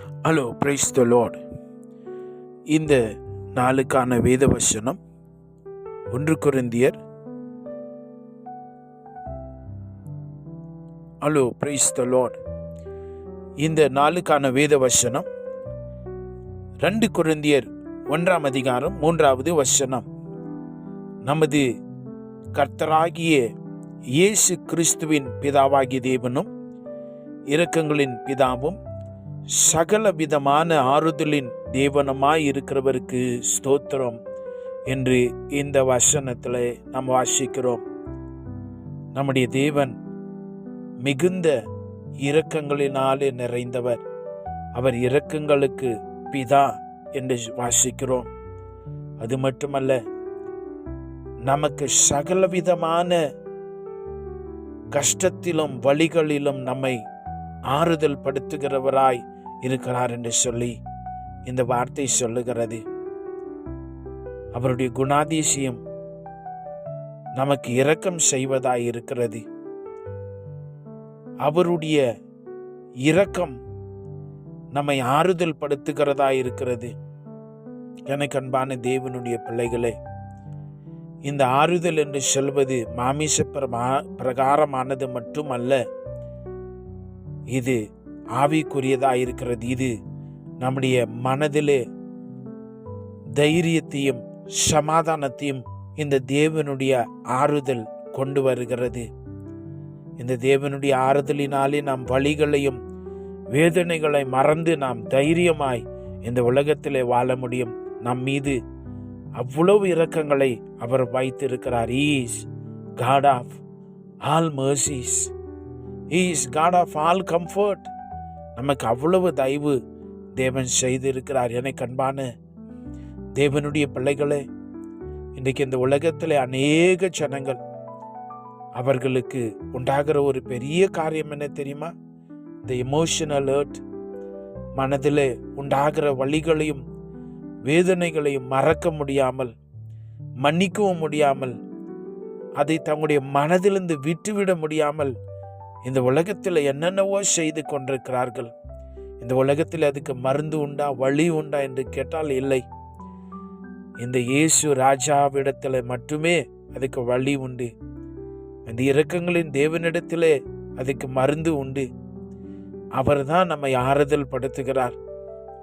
Hello, praise the Lord. இந்த நாளுக்கான வேத வசனம் 1 கொரிந்தியர் ஹலோ, பிரைஸ் த லார்ட். இந்த நாளுக்கான வேத வசனம் 2 கொரிந்தியர் 1 அதிகாரம் 3 வசனம். நமது கர்த்தராகிய இயேசு கிறிஸ்துவின் பிதாவாகிய தேவனும் இரக்கங்களின் பிதாவும் சகல விதமான ஆறுதலின் தேவனமாய் இருக்கிறவருக்கு ஸ்தோத்திரம் என்று இந்த வசனத்தில் நாம் வாசிக்கிறோம். நம்முடைய தேவன் மிகுந்த இரக்கங்களினாலே நிறைந்தவர். அவர் இரக்கங்களுக்கு பிதா என்று வாசிக்கிறோம். அது மட்டுமல்ல, நமக்கு சகலவிதமான கஷ்டத்திலும் வழிகளிலும் நம்மை ஆறுதல் படுத்துகிறவராய் இருக்கிறார் என்று சொல்லி இந்த வார்த்தை சொல்லுகிறது. அவருடைய குணாதிசயம் நமக்கு இரக்கம் செய்வதாய் இருக்கிறது. அவருடைய இரக்கம் நம்மை ஆறுதல் படுத்துகிறதாய் இருக்கிறது. எனக்கு அன்பான தேவனுடைய பிள்ளைகளே, இந்த ஆறுதல் என்று சொல்வது மாமிச பிரகாரமானது மட்டுமல்ல, இது ஆவிக்குரியதாக இருக்கிறது. இது நம்முடைய மனதிலே தைரியத்தையும் சமாதானத்தையும் இந்த தேவனுடைய ஆறுதல் கொண்டு வருகிறது. இந்த தேவனுடைய ஆறுதலினாலே நாம் வழிகளையும் வேதனைகளை மறந்து நாம் தைரியமாய் இந்த உலகத்திலே வாழ முடியும். நம் மீது அவ்வளவு இரக்கங்களை அவர் வைத்திருக்கிறார். He is God of all mercies. He is God of all comfort. நமக்கு அவ்வளவு தயவு தேவன் செய்திருக்கிறார். எனக்கு அன்பான தேவனுடைய பிள்ளைகளே, இன்றைக்கு இந்த உலகத்தில் அநேக ஜனங்கள் அவர்களுக்கு உண்டாகிற ஒரு பெரிய காரியம் என்ன தெரியுமா? இந்த எமோஷனல் ஹர்ட், மனதில் உண்டாகிற வலிகளையும் வேதனைகளையும் மறக்க முடியாமல், மன்னிக்கவும் முடியாமல், அதை தங்களுடைய மனதிலிருந்து விட்டுவிட முடியாமல் இந்த உலகத்தில் என்னென்னவோ செய்து கொண்டிருக்கிறார்கள். இந்த உலகத்தில் அதுக்கு மருந்து உண்டா, வழி உண்டா என்று கேட்டால் இல்லை. இந்த இயேசு ராஜாவிடத்தில் மட்டுமே அதுக்கு வழி உண்டு. அந்த இரக்கங்களின் தேவனிடத்திலே அதுக்கு மருந்து உண்டு. அவர் தான் நம்மை ஆறுதல் படுத்துகிறார்.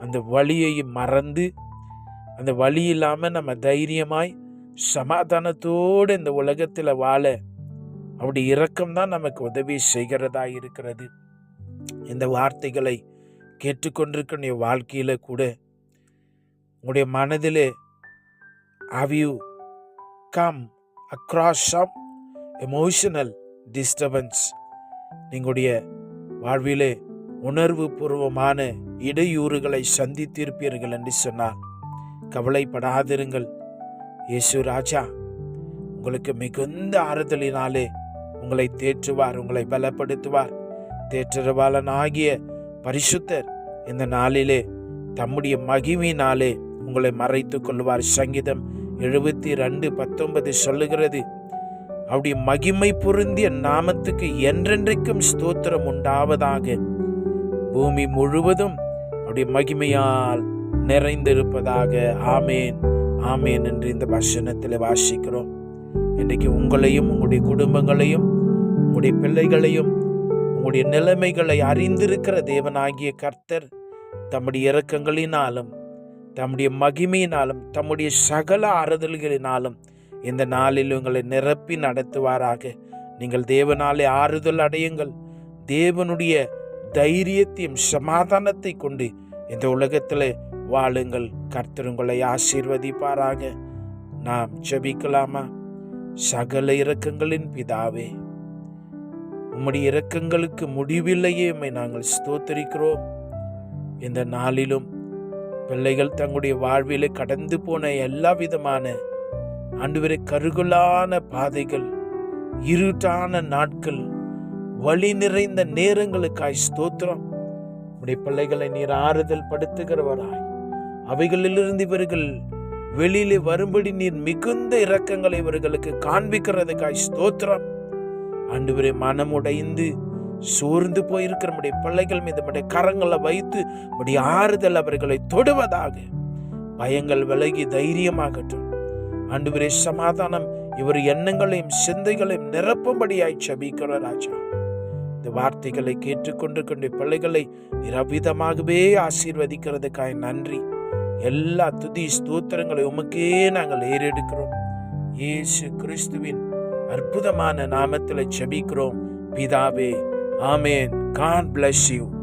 அந்த வழியை மறந்து, அந்த வழி இல்லாமல் நம்ம தைரியமாய் சமாதானத்தோடு இந்த உலகத்தில் வாழ அவருடைய இரக்கம் தான் நமக்கு உதவி செய்கிறதா இருக்கிறது. இந்த வார்த்தைகளை கேட்டுக்கொண்டிருக்கிற வாழ்க்கையில கூட உங்களுடைய மனதிலே have you come across some emotional disturbance? நீங்களுடைய வாழ்விலே உணர்வு பூர்வமான இடையூறுகளை சந்தித்திருப்பீர்கள் என்று சொன்னால் கவலைப்படாதிருங்கள். இயேசு ராஜா உங்களுக்கு மிகுந்த ஆறுதலினாலே உங்களை தேற்றுவார், உங்களை பலப்படுத்துவார். தேற்றரவாளன் ஆகிய பரிசுத்தர் இந்த நாளிலே தம்முடைய மகிமையினாலே உங்களை மறைத்துக் கொள்வார். சங்கீதம் 72:19 சொல்லுகிறது, அவருடைய மகிமை பொருந்திய நாமத்துக்கு என்றென்றைக்கும் ஸ்தோத்திரம் உண்டாவதாக. பூமி முழுவதும் அவருடைய மகிமையால் நிறைந்திருப்பதாக. ஆமேன், ஆமேன் என்று இந்த வசனத்தில் வாசிக்கிறோம். இன்றைக்கு உங்களையும் உங்களுடைய குடும்பங்களையும் உங்களுடைய பிள்ளைகளையும் உங்களுடைய நிலைமைகளை அறிந்திருக்கிற தேவனாகிய கர்த்தர் தம்முடைய இரக்கங்களினாலும் தம்முடைய மகிமையினாலும் தம்முடைய சகல ஆறுதல்களினாலும் இந்த நாளில் உங்களை நிரப்பி நடத்துவாராக. நீங்கள் தேவனாலே ஆறுதல் அடையுங்கள். தேவனுடைய தைரியத்தையும் சமாதானத்தை கொண்டு இந்த உலகத்தில் வாழுங்கள். கர்த்தர் உங்களை ஆசீர்வதிப்பாராக. நாம் ஜெபிக்கலாமா? சகல இரக்கங்களின் பிதாவே, உம்முடைய இரக்கங்களுக்கு முடிவில்லையே, உம்மை நாங்கள் ஸ்தோத்திரிக்கிறோம். இந்த நாளிலும் பிள்ளைகள் தங்களுடைய வாழ்விலே கடந்து போன எல்லா விதமான ஆண்டவரே கருகலான பாதைகள், இருட்டான நாட்கள், வழி நிறைந்த நேரங்களுக்காய் ஸ்தோத்திரம். உம்முடைய பிள்ளைகளை நீர் ஆறுதல் படுத்துகிறவராய் அவைகளிலிருந்து இவர்கள் வெளியிலே வரும்படி நீர் மிகுந்த இரக்கங்களை இவர்களுக்கு காண்பிக்கிறதுக்காய் ஸ்தோத்திரம். ஆண்டவரே, மனமுடைந்து சோர்ந்து போயிருக்கிற நம்முடைய பிள்ளைகள் மீது நம்முடைய கரங்களை வைத்து நம்முடைய ஆறுதல் அவர்களை தொடுவதாக. பயங்கள் விலகி தைரியமாகட்டும். ஆண்டவரே, சமாதானம் இவர் எண்ணங்களையும் சிந்தைகளையும் நிரப்பும்படியாய் ஜெபிக்கிற ராஜா. இந்த வார்த்தைகளை கேட்டுக்கொண்டு பிள்ளைகளை நிரபிதமாகவே ஆசீர்வதிக்கிறதுக்காய் நன்றி. எல்லா துதி ஸ்தோத்திரங்களை உமக்கே நாங்கள் ஏறெடுக்கிறோம். இயேசு கிறிஸ்துவின் அற்புதமான நாமத்தில் ஜெபிக்கிறோம் பிதாவே. ஆமென். God bless you.